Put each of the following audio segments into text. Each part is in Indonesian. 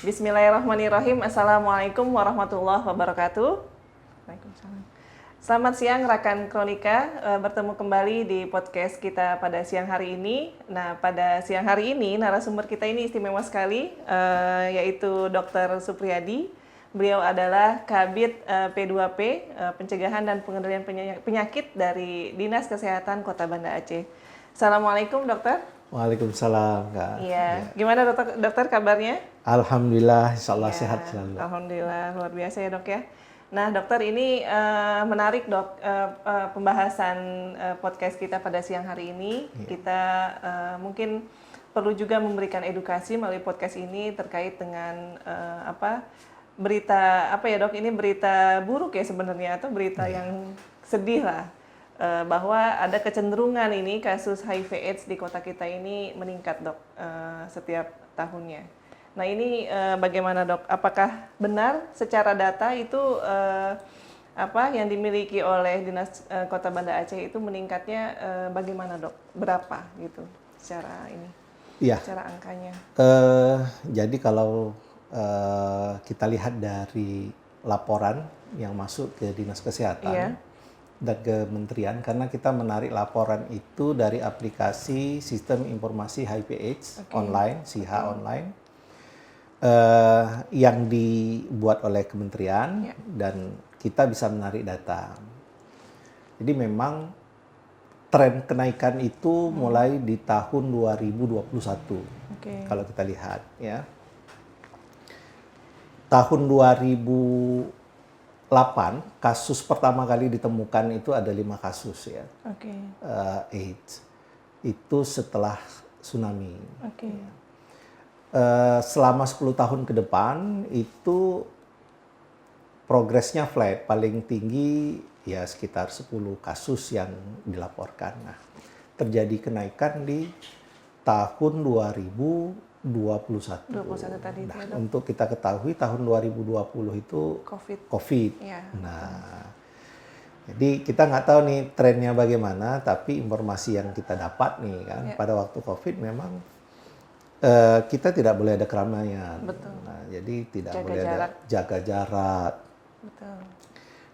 Bismillahirrahmanirrahim. Assalamualaikum warahmatullahi wabarakatuh. Waalaikumsalam. Selamat siang rekan Kronika, bertemu kembali di podcast kita pada siang hari ini. Nah, pada siang hari ini narasumber kita ini istimewa sekali, yaitu Dr. Supriyadi. Beliau adalah Kabid P2P, Pencegahan dan Pengendalian Penyakit dari Dinas Kesehatan Kota Banda Aceh. Assalamualaikum dokter. Waalaikumsalam Kak. Iya. Gimana dokter kabarnya? Alhamdulillah, insyaallah sehat selalu. Alhamdulillah, luar biasa ya dok ya. Nah dokter, ini menarik dok, pembahasan podcast kita pada siang hari ini. Kita mungkin perlu juga memberikan edukasi melalui podcast ini terkait dengan berita apa ya dok, ini berita buruk ya sebenarnya, atau berita yang sedih lah. Bahwa ada kecenderungan ini kasus HIV/AIDS di kota kita ini meningkat dok, setiap tahunnya. Nah ini bagaimana dok? Apakah benar secara data itu yang dimiliki oleh Dinas Kota Banda Aceh itu meningkatnya bagaimana dok? Berapa gitu secara ini? Iya. Secara angkanya? Jadi kalau kita lihat dari laporan yang masuk ke Dinas Kesehatan dan kementerian, karena kita menarik laporan itu dari aplikasi Sistem Informasi HIV/AIDS online, SIHA online, yang dibuat oleh kementerian dan kita bisa menarik data. Jadi memang tren kenaikan itu mulai di tahun 2021. Kalau kita lihat ya. Tahun 2008 kasus pertama kali ditemukan itu ada 5 kasus ya, AIDS. Itu setelah tsunami. Selama 10 tahun ke depan itu progresnya flat, paling tinggi ya sekitar 10 kasus yang dilaporkan. Nah, terjadi kenaikan di tahun 2021 tadi. Nah, untuk kita ketahui tahun 2020 itu COVID. Nah, jadi kita nggak tahu nih trennya bagaimana, tapi informasi yang kita dapat nih kan, pada waktu COVID memang kita tidak boleh ada keramaian. Nah, jadi tidak boleh ada jaga jarak.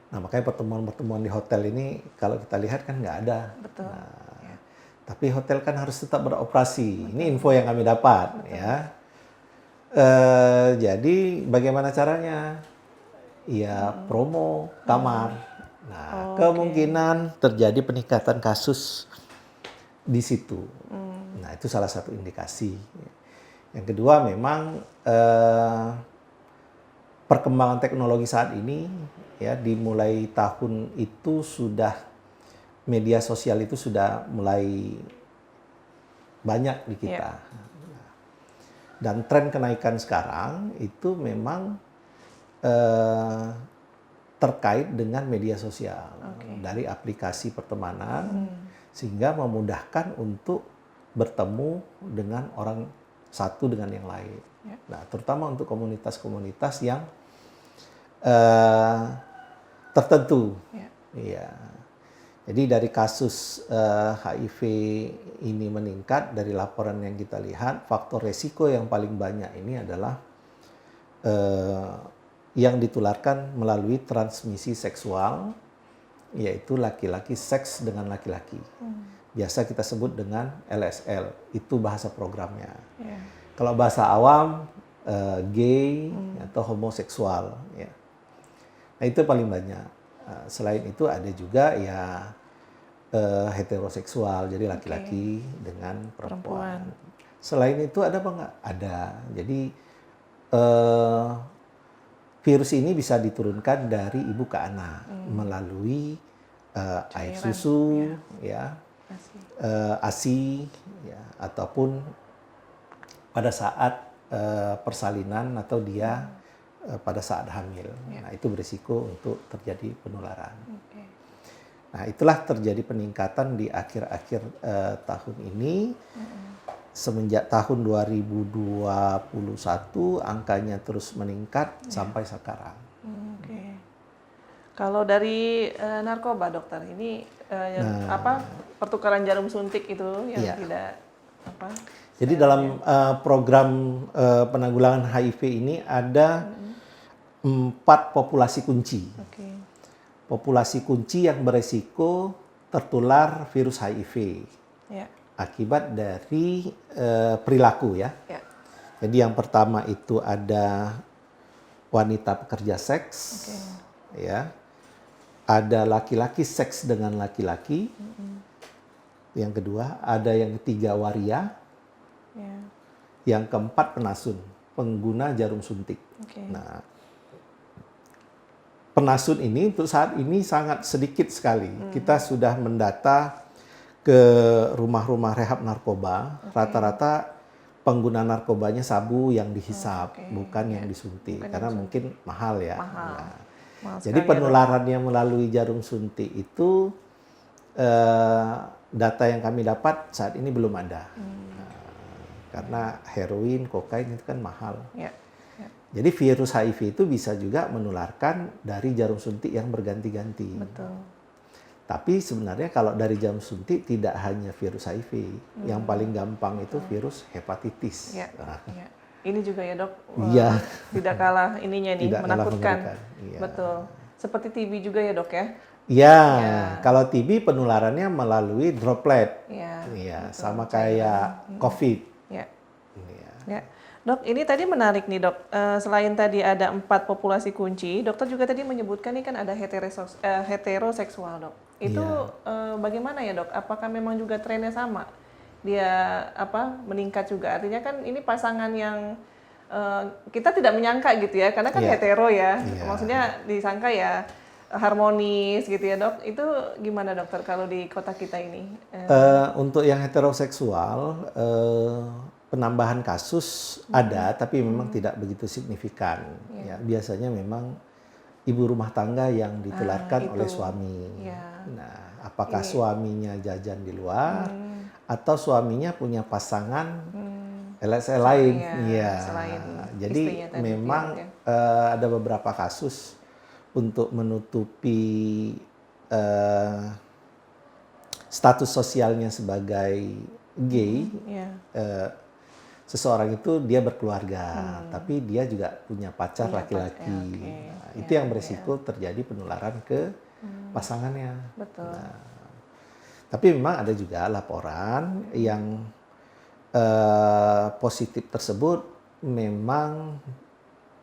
Nah, makanya pertemuan-pertemuan di hotel ini kalau kita lihat kan nggak ada. Nah, tapi hotel kan harus tetap beroperasi. Ini info yang kami dapat ya. Jadi bagaimana caranya? Ya promo kamar. Nah, kemungkinan terjadi peningkatan kasus di situ. Nah, itu salah satu indikasi. Yang kedua memang perkembangan teknologi saat ini ya, dimulai tahun itu sudah media sosial itu sudah mulai banyak di kita. Dan tren kenaikan sekarang itu memang terkait dengan media sosial dari aplikasi pertemanan, sehingga memudahkan untuk bertemu dengan orang satu dengan yang lain. Nah, terutama untuk komunitas-komunitas yang tertentu. Jadi dari kasus HIV ini meningkat, dari laporan yang kita lihat, faktor resiko yang paling banyak ini adalah yang ditularkan melalui transmisi seksual, yaitu laki-laki seks dengan laki-laki. Biasa kita sebut dengan LSL, itu bahasa programnya. Kalau bahasa awam, gay atau homoseksual. Ya. Nah itu paling banyak. Selain itu ada juga ya heteroseksual, jadi laki-laki dengan perempuan. Selain itu ada apa enggak? Ada. Jadi virus ini bisa diturunkan dari ibu ke anak melalui air susu, ASI, ya, ataupun pada saat persalinan atau dia pada saat hamil. Nah, itu berisiko untuk terjadi penularan. Nah, itulah terjadi peningkatan di akhir-akhir tahun ini. Semenjak tahun 2021 angkanya terus meningkat sampai sekarang. Kalau dari narkoba dokter, ini pertukaran jarum suntik itu yang tidak apa? Jadi dalam program penanggulangan HIV ini ada 4 populasi kunci. Oke. Populasi kunci yang beresiko tertular virus HIV Ya. akibat dari perilaku ya. Ya. Jadi yang pertama itu ada wanita pekerja seks, ya. Ada laki-laki seks dengan laki-laki. Yang kedua ada yang ketiga waria. Ya. Yang keempat penasun, pengguna jarum suntik. Oke. Nah, penasun ini untuk saat ini sangat sedikit sekali. Kita sudah mendata ke rumah-rumah rehab narkoba, rata-rata pengguna narkobanya sabu yang dihisap, bukan yang disuntik, karena mungkin mahal ya. Mahal. Nah, Mahal jadi sekali ya, penularannya melalui jarum suntik itu data yang kami dapat saat ini belum ada. Nah, karena heroin, kokain itu kan mahal. Ya. Jadi virus HIV itu bisa juga menularkan dari jarum suntik yang berganti-ganti. Betul. Tapi sebenarnya kalau dari jarum suntik tidak hanya virus HIV, yang paling gampang itu virus hepatitis. Ya. Nah, Ya. Ini juga ya dok, Iya. tidak kalah ininya nih, Tidak kalah menakutkan. mengerikan, iya. Betul. Seperti TB juga ya dok ya. Ya, Ya. kalau TB penularannya melalui droplet. Ya. Iya, betul. sama kayak COVID. Ya. Iya. Ya. Dok, ini tadi menarik nih dok. Selain tadi ada 4 populasi kunci, dokter juga tadi menyebutkan nih kan ada heteroseksual dok. Itu bagaimana ya dok? Apakah memang juga trennya sama? Dia meningkat juga? Artinya kan ini pasangan yang kita tidak menyangka gitu ya, karena kan hetero ya. Maksudnya disangka ya harmonis gitu ya dok. Itu gimana dokter kalau di kota kita ini? Untuk yang heteroseksual, penambahan kasus ada, tapi memang tidak begitu signifikan. Ya, biasanya memang ibu rumah tangga yang ditularkan oleh suami. Nah, apakah suaminya jajan di luar atau suaminya punya pasangan LSM lain? Iya. Jadi memang ada beberapa kasus untuk menutupi status sosialnya sebagai gay. Seseorang itu dia berkeluarga, tapi dia juga punya pacar laki-laki. Nah, itu yang berisiko terjadi penularan ke pasangannya. Betul. Nah, tapi memang ada juga laporan yang positif tersebut memang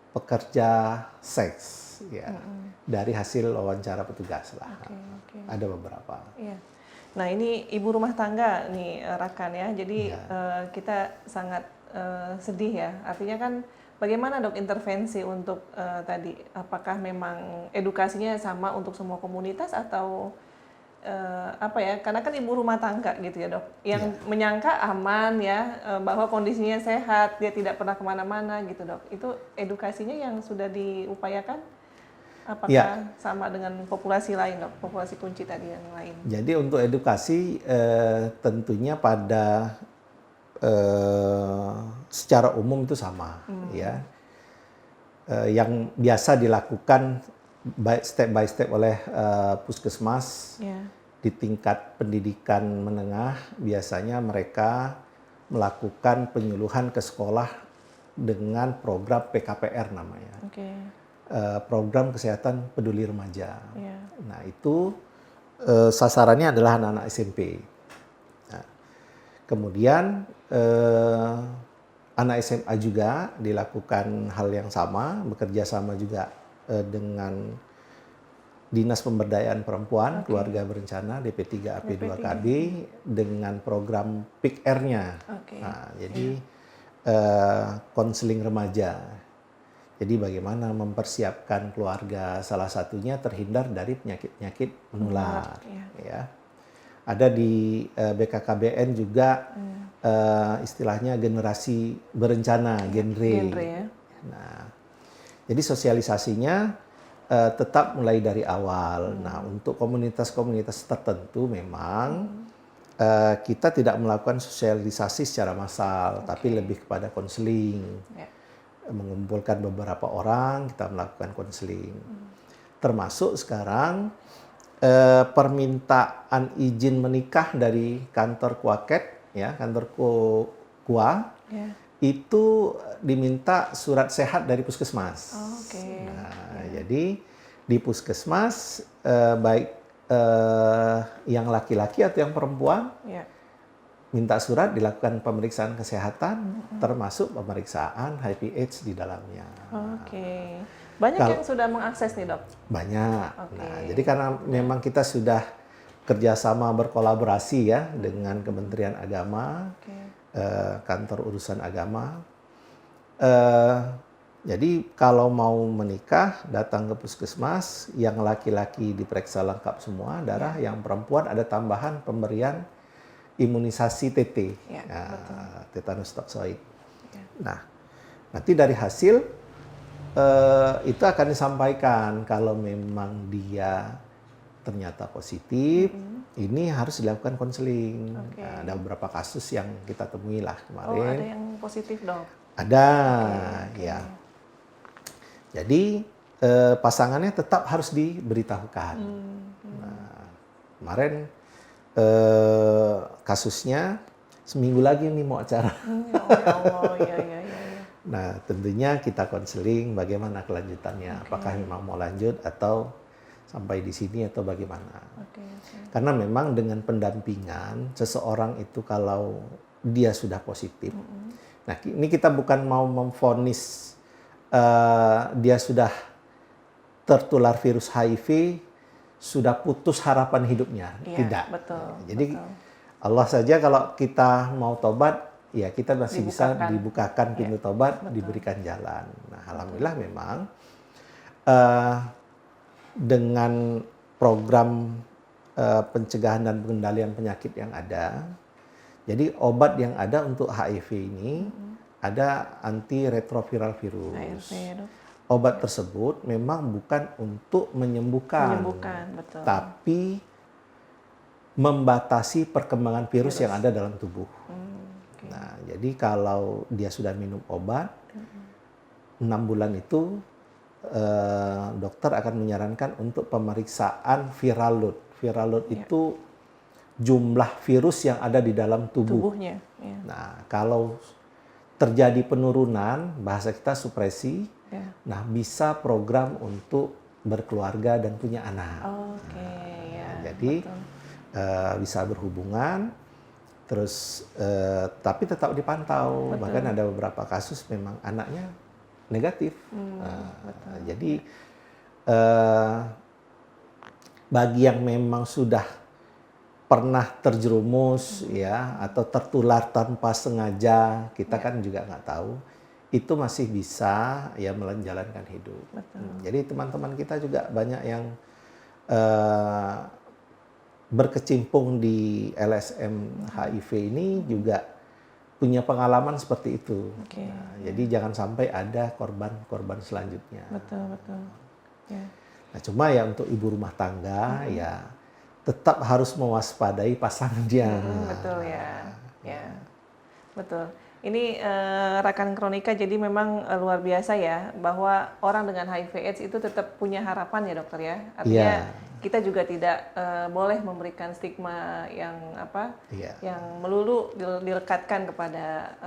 pekerja seks, ya, dari hasil wawancara petugas lah. Ada beberapa. Iya. Nah ini ibu rumah tangga nih Rakan ya, jadi kita sangat sedih ya. Artinya kan bagaimana dok intervensi untuk tadi, apakah memang edukasinya sama untuk semua komunitas atau karena kan ibu rumah tangga gitu ya dok, yang menyangka aman ya, bahwa kondisinya sehat, dia tidak pernah kemana-mana gitu dok. Itu edukasinya yang sudah diupayakan? Apakah sama dengan populasi lain dok, populasi kunci tadi yang lain? Jadi untuk edukasi tentunya pada secara umum itu sama, ya. Yang biasa dilakukan step by step oleh puskesmas di tingkat pendidikan menengah, biasanya mereka melakukan penyuluhan ke sekolah dengan program PKPR namanya. Program Kesehatan Peduli Remaja. Nah itu sasarannya adalah anak-anak SMP. Nah, kemudian anak SMA juga dilakukan hal yang sama, bekerja sama juga dengan Dinas Pemberdayaan Perempuan, Keluarga Berencana, DP3 AP2KB dengan program PIKR-nya. Nah, jadi konseling remaja. Jadi bagaimana mempersiapkan keluarga, salah satunya terhindar dari penyakit-penyakit menular. Ya. Ada di BKKBN juga istilahnya generasi berencana, genre ya. Nah, jadi sosialisasinya tetap mulai dari awal. Nah, untuk komunitas-komunitas tertentu memang kita tidak melakukan sosialisasi secara massal, tapi lebih kepada konseling. Mengumpulkan beberapa orang, kita melakukan konseling. Termasuk sekarang permintaan izin menikah dari kantor Kuaket, ya, kantor Papua Ya. itu diminta surat sehat dari puskesmas. Oh, oke. Nah, jadi di puskesmas baik yang laki-laki atau yang perempuan Ya. minta surat, dilakukan pemeriksaan kesehatan, termasuk pemeriksaan HIV/AIDS di dalamnya. Oke. Banyak Kalau- yang sudah mengakses nih, Dok. Banyak. Oke. Nah, jadi karena memang kita sudah kerjasama berkolaborasi ya dengan Kementerian Agama, Oke. kantor urusan agama. Jadi kalau mau menikah datang ke puskesmas, yang laki-laki diperiksa lengkap semua darah, yang perempuan ada tambahan pemberian imunisasi TT, Ya, tetanus toksoid. Ya. Nah, nanti dari hasil itu akan disampaikan kalau memang dia ternyata positif, ini harus dilakukan konseling. Oke. Nah, ada beberapa kasus yang kita temui lah Oh, kemarin. ada yang positif, Dok. Ada, ya. Jadi pasangannya tetap harus diberitahukan. Nah, kemarin kasusnya seminggu lagi nih mau acara. Ya Allah, ya, ya, ya, ya. Nah, tentunya kita konseling bagaimana kelanjutannya. Apakah memang mau lanjut atau sampai di sini atau bagaimana. Oke, oke. Karena memang dengan pendampingan seseorang itu kalau dia sudah positif. Nah, ini kita bukan mau memvonis dia sudah tertular virus HIV, sudah putus harapan hidupnya. Iya, Tidak. betul, Jadi betul. Allah saja kalau kita mau tobat, ya kita masih bisa Dibukakan. dibukakan pintu tobat, betul. diberikan jalan. Nah, alhamdulillah memang dengan program pencegahan dan pengendalian penyakit yang ada, jadi obat yang ada untuk HIV ini ada antiretroviral virus. ARV, Dok. Obat tersebut memang bukan untuk menyembuhkan, Betul. tapi membatasi perkembangan virus yang ada dalam tubuh. Oke. Nah, jadi kalau dia sudah minum obat, 6 bulan itu dokter akan menyarankan untuk pemeriksaan viral load. Viral load itu jumlah virus yang ada di dalam tubuh. Tubuhnya. Ya. Nah, kalau terjadi penurunan, bahasa kita supresi, Ya. nah bisa program untuk berkeluarga dan punya anak. Oke, ya. Jadi betul. bisa berhubungan, terus tapi tetap dipantau. Betul. Bahkan ada beberapa kasus memang anaknya negatif. Jadi bagi yang memang sudah pernah terjerumus ya atau tertular tanpa sengaja, kita kan juga nggak tahu, itu masih bisa ya menjalankan hidup. Jadi teman-teman kita juga banyak yang berkecimpung di LSM HIV ini juga punya pengalaman seperti itu. Oke. Nah, jadi jangan sampai ada korban-korban selanjutnya. Betul. Ya. Nah, cuma ya untuk ibu rumah tangga ya tetap harus mewaspadai pasangannya. Betul ya. Ya. Betul. Ini rekan kronika jadi memang luar biasa ya bahwa orang dengan HIV/AIDS itu tetap punya harapan ya dokter ya. Artinya kita juga tidak boleh memberikan stigma yang yang melulu dilekatkan kepada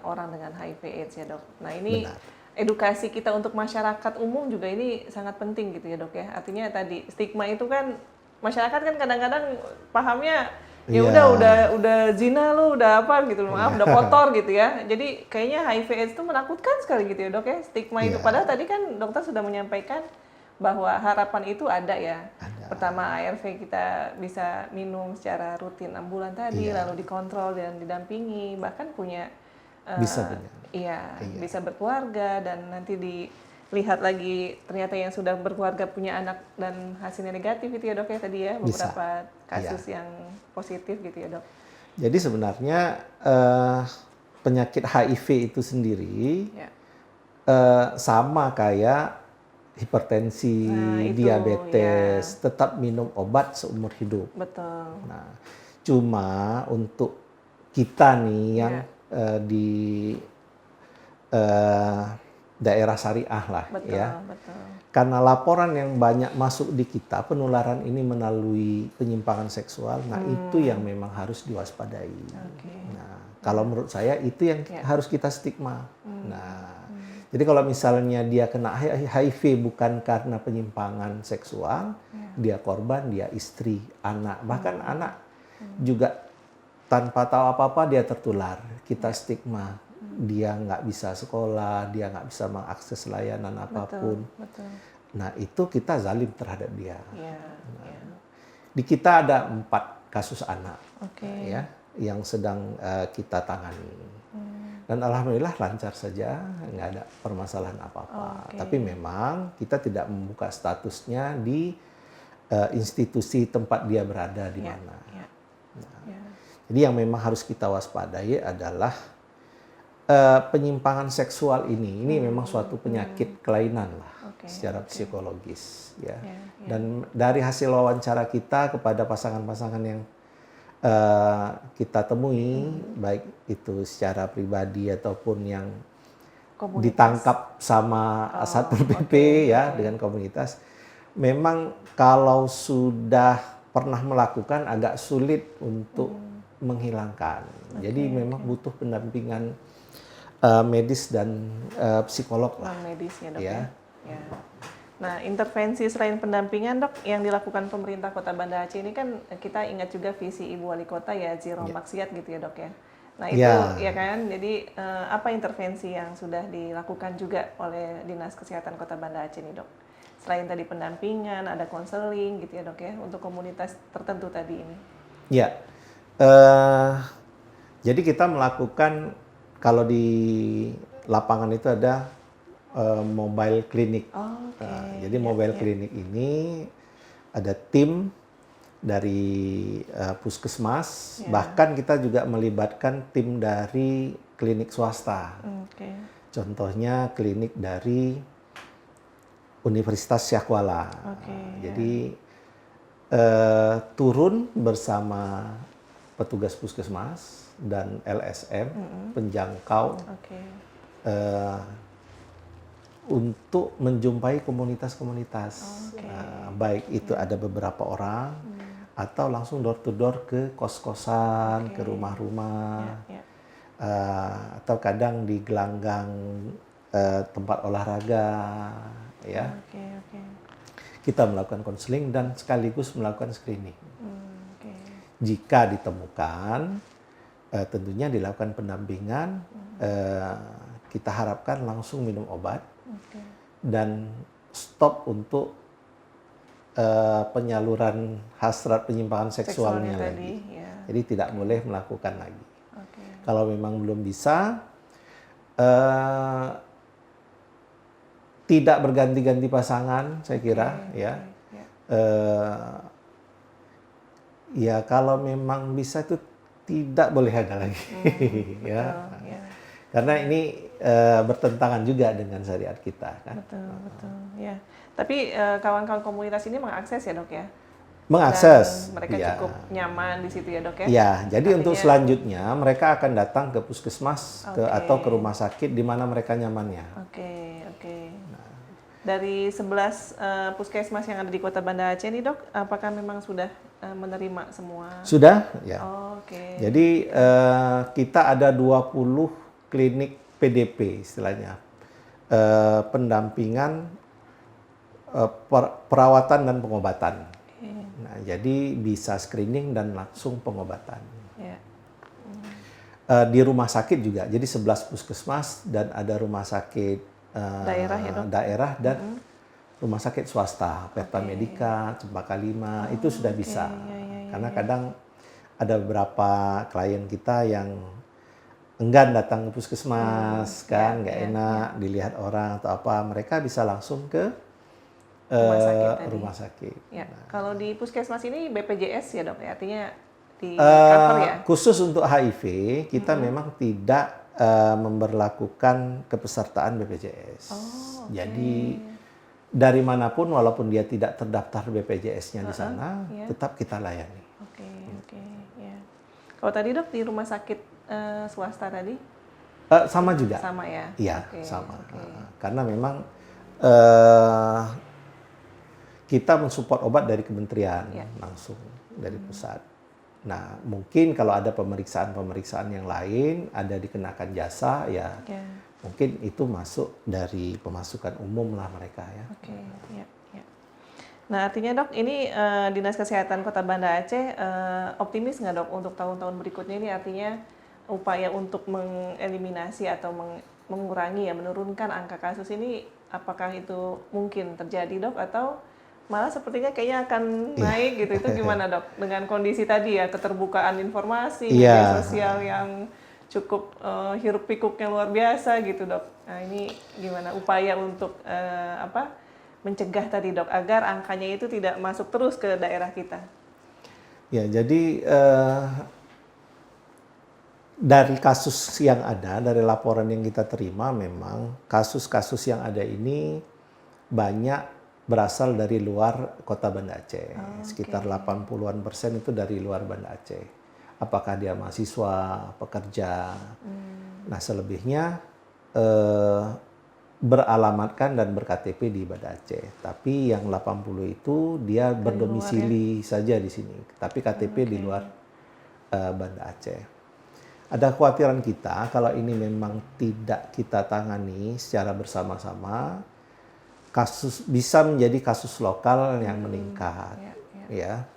orang dengan HIV/AIDS ya dok. Nah ini edukasi kita untuk masyarakat umum juga ini sangat penting gitu ya dok ya. Artinya tadi stigma itu kan masyarakat kan kadang-kadang pahamnya ya udah zina lu udah apa gitu maaf udah kotor gitu ya. Jadi kayaknya HIV/AIDS itu menakutkan sekali gitu ya dok ya, stigma itu. Padahal tadi kan dokter sudah menyampaikan bahwa harapan itu ada ya. Pertama ARV kita bisa minum secara rutin 6 bulan tadi, lalu dikontrol dan didampingi, bahkan punya bisa berkeluarga dan nanti dilihat lagi ternyata yang sudah berkeluarga punya anak dan hasilnya negatif itu ya dok ya tadi ya, beberapa kasus yang positif gitu ya dok. Jadi sebenarnya penyakit HIV itu sendiri sama kayak hipertensi, diabetes, tetap minum obat seumur hidup. Betul. Nah, cuma untuk kita nih yang di daerah syariah lah betul. Karena laporan yang banyak masuk di kita, penularan ini melalui penyimpangan seksual, nah itu yang memang harus diwaspadai. Nah, Kalau menurut saya itu yang harus kita stigma. Nah, jadi kalau misalnya dia kena HIV bukan karena penyimpangan seksual, dia korban, dia istri, anak, bahkan anak juga tanpa tahu apa-apa dia tertular. Kita stigma, dia nggak bisa sekolah, dia nggak bisa mengakses layanan apapun. Betul. Nah, itu kita zalim terhadap dia. Ya. Di kita ada 4 kasus anak, Oke. ya, yang sedang kita tangani. Dan alhamdulillah lancar saja, nggak ada permasalahan apa-apa. Tapi memang kita tidak membuka statusnya di institusi tempat dia berada di mana. Jadi yang memang harus kita waspadai adalah penyimpangan seksual ini memang suatu penyakit kelainan lah secara psikologis, ya. Dan dari hasil wawancara kita kepada pasangan-pasangan yang kita temui, baik itu secara pribadi ataupun yang ditangkap sama Satpol PP ya dengan komunitas, memang kalau sudah pernah melakukan agak sulit untuk menghilangkan. Jadi memang butuh pendampingan medis dan psikolog lah. Medis ya dok ya. Nah, intervensi selain pendampingan dok yang dilakukan pemerintah Kota Banda Aceh ini kan kita ingat juga visi Ibu Wali Kota ya, zero maksiat gitu ya dok ya. Nah itu ya kan, jadi apa intervensi yang sudah dilakukan juga oleh Dinas Kesehatan Kota Banda Aceh ini dok? Selain tadi pendampingan, ada konseling gitu ya dok ya, untuk komunitas tertentu tadi ini. Ya, jadi kita melakukan, kalau di lapangan itu ada mobile clinic. Jadi mobile clinic ini ada tim dari puskesmas, bahkan kita juga melibatkan tim dari klinik swasta. Contohnya klinik dari Universitas Syah Kuala. Jadi turun bersama petugas puskesmas dan LSM penjangkau untuk menjumpai komunitas-komunitas, baik itu ada beberapa orang atau langsung door to door ke kos-kosan, ke rumah-rumah, atau kadang di gelanggang tempat olahraga, ya. Kita melakukan konseling dan sekaligus melakukan screening. Jika ditemukan, tentunya dilakukan pendampingan. Kita harapkan langsung minum obat. Dan stop untuk penyaluran hasrat penyimpangan seksualnya lagi. Jadi tidak boleh melakukan lagi. Kalau memang belum bisa, tidak berganti-ganti pasangan, saya kira, ya. Ya kalau memang bisa itu tidak boleh ada lagi, ya. Karena ini bertentangan juga dengan syariat kita, kan. Betul, ya. Tapi kawan-kawan komunitas ini mengakses ya dok ya? Mengakses. Dan mereka cukup nyaman di situ ya dok ya? Ya, jadi untuk selanjutnya mereka akan datang ke puskesmas atau ke rumah sakit di mana mereka nyamannya. Dari 11 puskesmas yang ada di Kota Banda Aceh ini dok, apakah memang sudah menerima semua? Sudah, ya. Jadi kita ada 20 klinik PDP istilahnya, pendampingan perawatan dan pengobatan. Nah, jadi bisa screening dan langsung pengobatan. Di rumah sakit juga, jadi 11 puskesmas dan ada rumah sakit daerah ya dok? Daerah dan rumah sakit swasta, Peta Medika, Cempaka 5, itu sudah bisa. Karena kadang ada beberapa klien kita yang enggan datang ke puskesmas, kan, nggak enak dilihat orang atau apa, mereka bisa langsung ke rumah sakit. Ya. Nah. Kalau di puskesmas ini BPJS ya dok, ya? Artinya di cover ya? Khusus untuk HIV kita memang tidak memberlakukan kepesertaan BPJS. Jadi dari manapun walaupun dia tidak terdaftar BPJS-nya di sana, tetap kita layani. Kalau tadi dok di rumah sakit swasta tadi? Sama juga. Sama ya? Iya, sama. Karena memang kita mensupport obat dari kementerian langsung dari pusat. Nah, mungkin kalau ada pemeriksaan-pemeriksaan yang lain, ada dikenakan jasa, ya Ya. mungkin itu masuk dari pemasukan umum lah mereka ya. Oke, ya, ya. Nah, artinya dok, ini Dinas Kesehatan Kota Banda Aceh optimis nggak dok untuk tahun-tahun berikutnya ini, artinya upaya untuk mengeliminasi atau mengurangi ya, menurunkan angka kasus ini, apakah itu mungkin terjadi dok, atau malah sepertinya kayaknya akan naik gitu? Itu gimana dok dengan kondisi tadi ya, keterbukaan informasi, media sosial yang cukup hiruk pikuknya luar biasa gitu dok. Nah ini gimana upaya untuk mencegah tadi dok, agar angkanya itu tidak masuk terus ke daerah kita? Ya, jadi dari kasus yang ada, dari laporan yang kita terima, memang kasus-kasus yang ada ini banyak berasal dari luar kota Banda Aceh. Sekitar 80-an% itu dari luar Banda Aceh. Apakah dia mahasiswa, pekerja. Nah, selebihnya beralamatkan dan ber-KTP di Banda Aceh. Tapi yang 80 itu dia berdomisili saja di sini. Tapi KTP di luar Banda Aceh. Ada kekhawatiran kita kalau ini memang tidak kita tangani secara bersama-sama, kasus bisa menjadi kasus lokal yang meningkat, ya.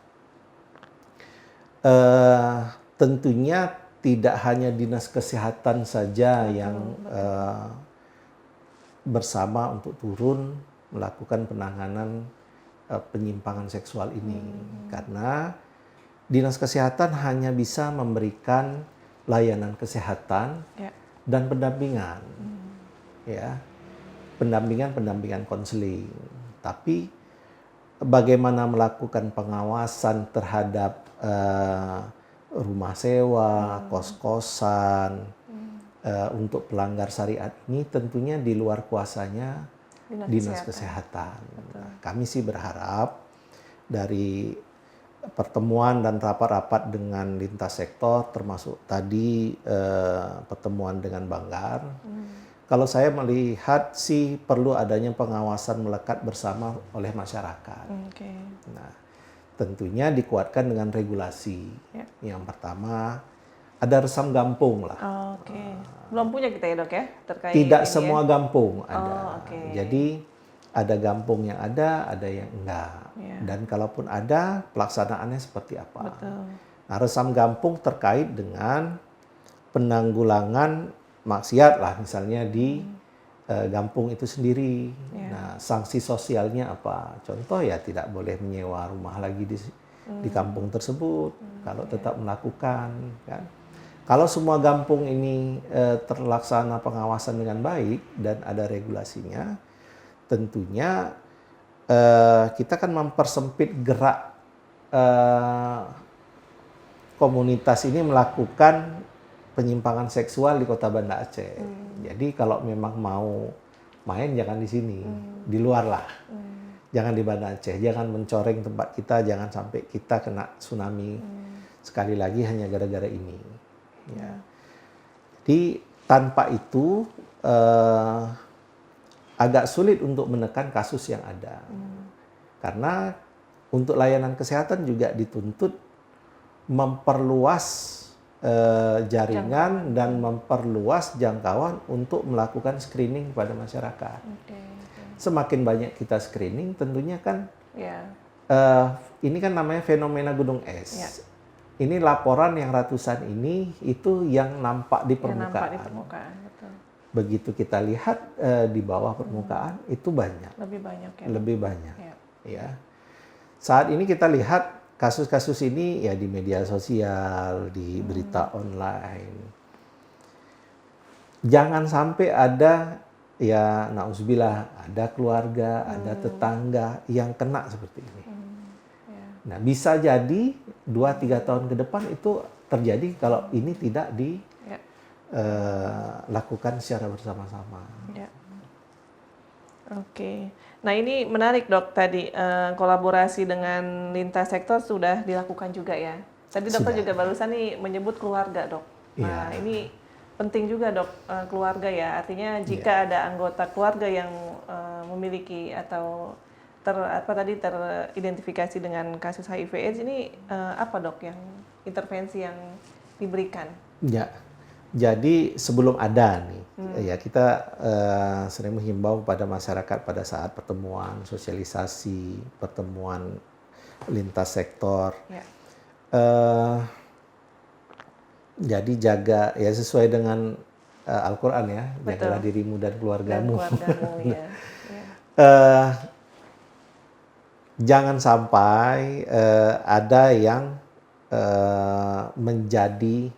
Tentunya tidak hanya Dinas Kesehatan saja yang bersama untuk turun melakukan penanganan penyimpangan seksual ini, karena Dinas Kesehatan hanya bisa memberikan layanan kesehatan dan pendampingan, ya. Pendampingan konseling. Tapi bagaimana melakukan pengawasan terhadap rumah sewa, kos-kosan untuk pelanggar syariat ini tentunya di luar kuasanya Dinas Kesehatan. Nah, kami sih berharap dari pertemuan dan rapat-rapat dengan lintas sektor, termasuk tadi pertemuan dengan Banggar, kalau saya melihat sih perlu adanya pengawasan melekat bersama oleh masyarakat. Nah, tentunya dikuatkan dengan regulasi. Yang pertama, ada resam gampung lah. Belum punya kita ya dok ya? Terkait tidak ini semua ya? gampung ada. Jadi ada gampung yang ada yang enggak. Dan kalaupun ada, pelaksanaannya seperti apa. Nah, resam gampung terkait dengan penanggulangan maksiat lah, misalnya di gampung itu sendiri. Nah, sanksi sosialnya apa? Contoh ya, tidak boleh menyewa rumah lagi di kampung tersebut kalau tetap melakukan, kan. Kalau semua gampung ini terlaksana pengawasan dengan baik dan ada regulasinya, tentunya kita kan mempersempit gerak komunitas ini melakukan penyimpangan seksual di Kota Banda Aceh. Jadi kalau memang mau main jangan di sini, di luar lah. Jangan di Banda Aceh, jangan mencoreng tempat kita, jangan sampai kita kena tsunami sekali lagi hanya gara-gara ini. Ya. Jadi tanpa itu agak sulit untuk menekan kasus yang ada. Karena untuk layanan kesehatan juga dituntut memperluas jaringan dan memperluas jangkauan untuk melakukan screening pada masyarakat. Semakin banyak kita screening, tentunya kan ini kan namanya fenomena gunung es. Ini laporan yang ratusan ini itu yang nampak di permukaan. Betul. Begitu kita lihat di bawah permukaan itu banyak. Lebih banyak. Ya. Saat ini kita lihat kasus-kasus ini ya di media sosial, di berita online. Jangan sampai ada, ya na'udzubillah, ada keluarga, ada tetangga yang kena seperti ini. Nah, bisa jadi 2-3 tahun ke depan itu terjadi kalau ini tidak dilakukan secara bersama-sama. Nah ini menarik dok, tadi kolaborasi dengan lintas sektor sudah dilakukan juga ya. Tadi dokter juga barusan nih menyebut keluarga dok. Nah ini penting juga dok, keluarga ya. Artinya jika ada anggota keluarga yang memiliki atau teridentifikasi dengan kasus HIV/AIDS ini apa dok yang intervensi yang diberikan? Ya, jadi sebelum ada nih, ya kita sering menghimbau pada masyarakat pada saat pertemuan sosialisasi, pertemuan lintas sektor. Ya. Jadi jaga ya sesuai dengan Al-Quran ya, Betul. jagalah dirimu dan keluargamu. Dan keluargamu ya. Eh, jangan sampai ada yang menjadi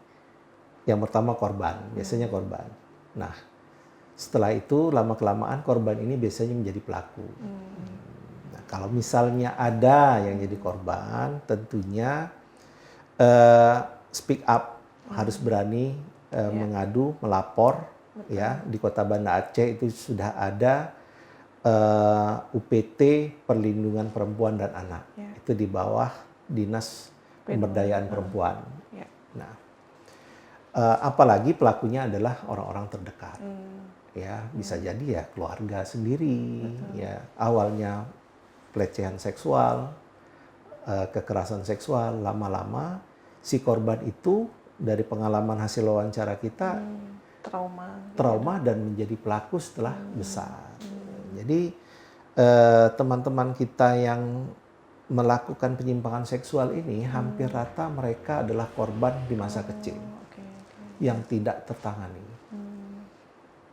yang pertama korban, biasanya korban. Nah, setelah itu lama-kelamaan korban ini biasanya menjadi pelaku. Nah, kalau misalnya ada yang jadi korban, tentunya speak up, harus berani mengadu, melapor. Ya, di Kota Banda Aceh itu sudah ada UPT Perlindungan Perempuan dan Anak. Itu di bawah Dinas Pemberdayaan Perempuan. Nah, apalagi pelakunya adalah orang-orang terdekat. Ya, bisa jadi ya keluarga sendiri. Ya, awalnya pelecehan seksual, kekerasan seksual, lama-lama si korban itu dari pengalaman hasil wawancara kita trauma dan menjadi pelaku setelah besar. Jadi teman-teman kita yang melakukan penyimpangan seksual ini hampir rata mereka adalah korban di masa kecil yang tidak tertangani.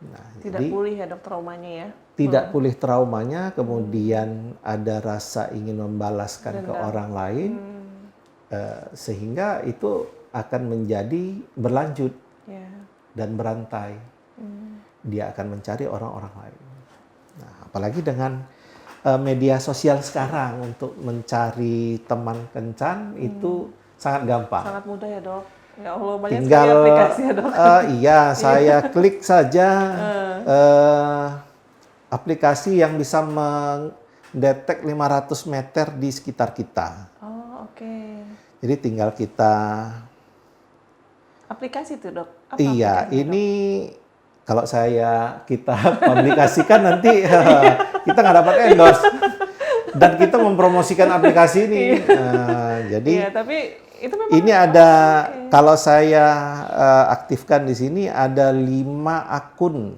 Nah, tidak pulih ya dok traumanya ya? Tidak pulih traumanya, kemudian ada rasa ingin membalaskan ke orang lain, sehingga itu akan menjadi berlanjut dan berantai. Dia akan mencari orang-orang lain. Nah, apalagi dengan media sosial sekarang untuk mencari teman kencan itu sangat gampang. Sangat mudah ya dok. Ya Allah, banyak tinggal sekali aplikasi ya dok. Iya, saya klik saja aplikasi yang bisa mendetek 500 meter di sekitar kita. Oh, oke. Jadi tinggal kita aplikasi itu dok? Apa iya, aplikasi, ini dok? Kalau kita publikasikan nanti kita nggak dapat endorse dan kita mempromosikan aplikasi ini. Jadi iya, tapi itu memang ini ada kalau saya aktifkan di sini ada 5 akun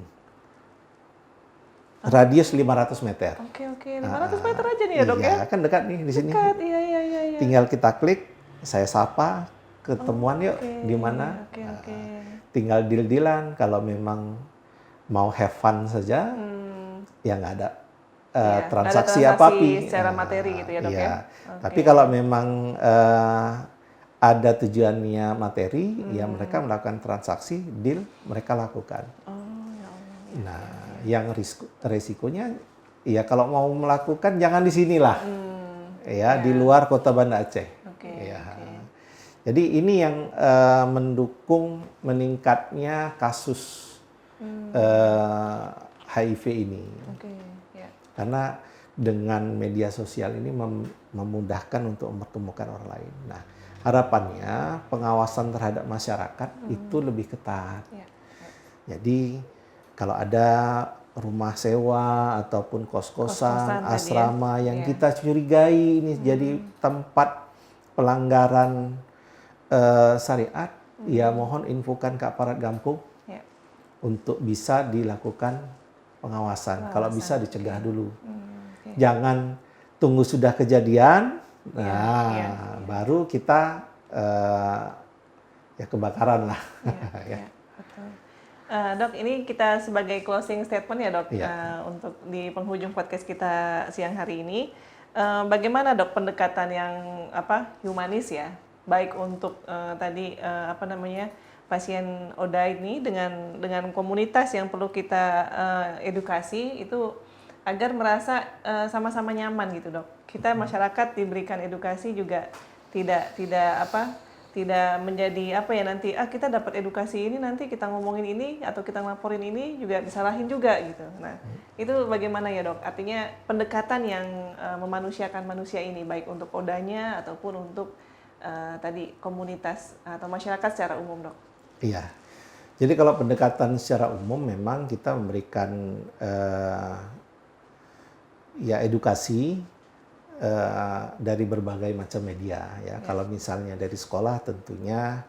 radius 500 meter. Oke, 500 meter aja nih ya dok ya? Iya, kan dekat nih di sini. Dekat, iya. Tinggal kita klik, saya sapa, ketemuan yuk di mana. Tinggal deal-dealan kalau memang mau have fun saja, ya nggak ada transaksi apa-apa. Secara materi gitu ya dok ya? Tapi kalau memang ada tujuannya materi, ya mereka melakukan transaksi, deal, mereka lakukan. Nah, yang resikonya, ya kalau mau melakukan jangan di sinilah, di luar Kota Banda Aceh. Jadi ini yang mendukung meningkatnya kasus HIV ini. Karena dengan media sosial ini memudahkan untuk mempertemukan orang lain. Nah, harapannya pengawasan terhadap masyarakat itu lebih ketat. Jadi kalau ada rumah sewa ataupun kos-kosan, asrama yang kita curigai ini jadi tempat pelanggaran syariat, ya mohon infokan ke aparat Gampung untuk bisa dilakukan pengawasan. Kalau bisa dicegah dulu. Jangan tunggu sudah kejadian, baru kita ya kebakaran lah. Dok, ini kita sebagai closing statement ya dok, untuk di penghujung podcast kita siang hari ini. Bagaimana dok pendekatan yang humanis ya, baik untuk pasien ODA ini dengan komunitas yang perlu kita edukasi itu agar merasa sama-sama nyaman gitu dok. Kita masyarakat diberikan edukasi juga tidak menjadi nanti kita dapat edukasi ini nanti kita ngomongin ini atau kita ngelaporin ini juga disalahin juga gitu. Nah, itu bagaimana ya dok? Artinya pendekatan yang memanusiakan manusia ini baik untuk ODA-nya ataupun untuk komunitas atau masyarakat secara umum dok. Iya. Jadi kalau pendekatan secara umum memang kita memberikan ya edukasi dari berbagai macam media ya. Kalau misalnya dari sekolah tentunya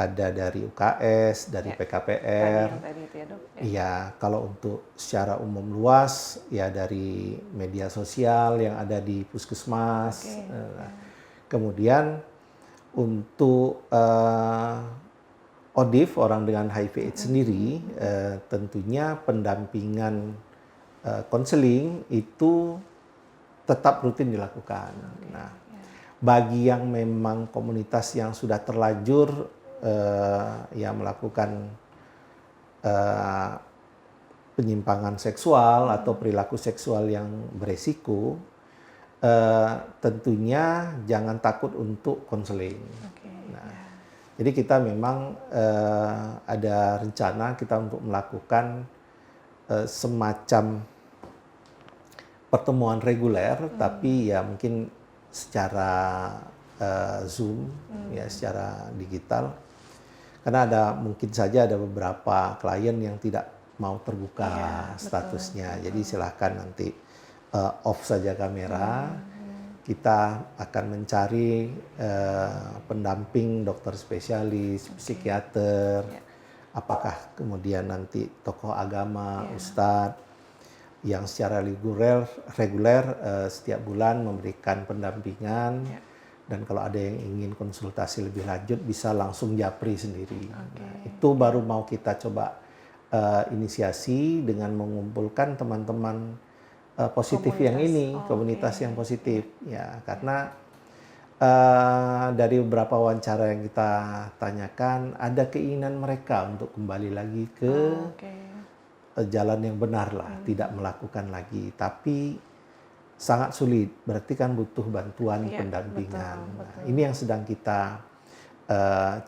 ada dari UKS, dari PKPR. Tadi itu ya, Dok. Iya, kalau untuk secara umum luas ya dari media sosial yang ada di puskesmas. Kemudian untuk ODIF, orang dengan HIV/AIDS sendiri, tentunya pendampingan konseling itu tetap rutin dilakukan. Nah, bagi yang memang komunitas yang sudah terlanjur yang melakukan penyimpangan seksual atau perilaku seksual yang beresiko, tentunya jangan takut untuk konseling. Nah, jadi kita memang ada rencana kita untuk melakukan semacam pertemuan reguler, tapi ya mungkin secara Zoom, ya secara digital. Karena mungkin saja ada beberapa klien yang tidak mau terbuka statusnya. Jadi silahkan nanti off saja kamera. Kita akan mencari pendamping dokter spesialis, psikiater, apakah kemudian nanti tokoh agama, ustadz, yang secara reguler setiap bulan memberikan pendampingan. Dan kalau ada yang ingin konsultasi lebih lanjut bisa langsung japri sendiri. Nah, itu baru mau kita coba inisiasi dengan mengumpulkan teman-teman positif yang ini, komunitas yang positif. Ya, karena dari beberapa wawancara yang kita tanyakan ada keinginan mereka untuk kembali lagi ke jalan yang benar lah, tidak melakukan lagi. Tapi sangat sulit, berarti kan butuh bantuan pendampingan. Betul. Nah, ini yang sedang kita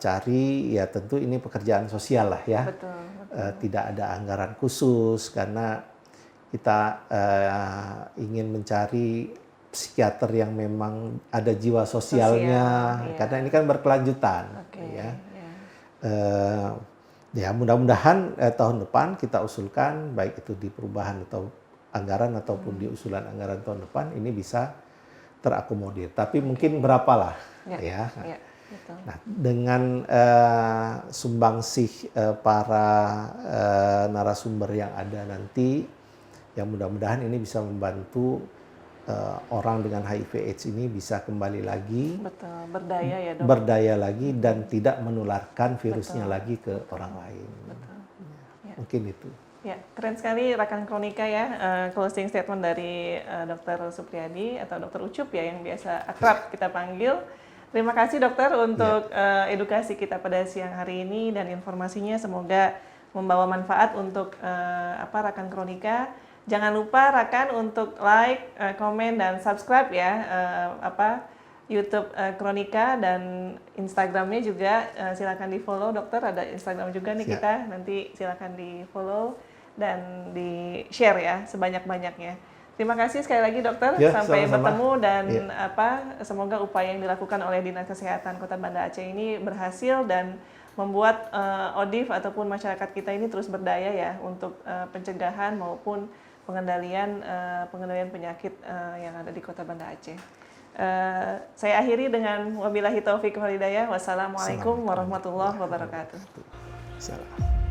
cari, ya tentu ini pekerjaan sosial lah ya. Tidak ada anggaran khusus karena kita ingin mencari psikiater yang memang ada jiwa sosialnya, karena ini kan berkelanjutan. Ya mudah-mudahan tahun depan kita usulkan, baik itu di perubahan atau anggaran ataupun di usulan anggaran tahun depan ini bisa terakomodir. Tapi mungkin berapalah ya. Betul. Nah, dengan sumbangsih para narasumber yang ada nanti, ya mudah-mudahan ini bisa membantu orang dengan HIV/AIDS ini bisa kembali lagi, berdaya ya, Dok. Berdaya lagi dan tidak menularkan virusnya lagi ke orang lain. Mungkin itu. Ya, keren sekali rekan Kronika ya, closing statement dari Dr. Supriyadi atau Dr. Ucup ya yang biasa akrab kita panggil. Terima kasih dokter untuk edukasi kita pada siang hari ini dan informasinya semoga membawa manfaat untuk rekan Kronika. Jangan lupa rekan untuk like, komen dan subscribe ya YouTube Kronika dan Instagramnya juga silakan di follow dokter, ada Instagram juga nih kita, nanti silakan di follow dan di share ya sebanyak-banyaknya. Terima kasih sekali lagi dokter, sampai sama-sama. bertemu dan semoga upaya yang dilakukan oleh Dinas Kesehatan Kota Banda Aceh ini berhasil dan membuat ODIF ataupun masyarakat kita ini terus berdaya ya untuk pencegahan maupun pengendalian penyakit yang ada di Kota Banda Aceh. Saya akhiri dengan wabillahi taufiq wal hidayah. Wassalamualaikum warahmatullahi wabarakatuh. Salam.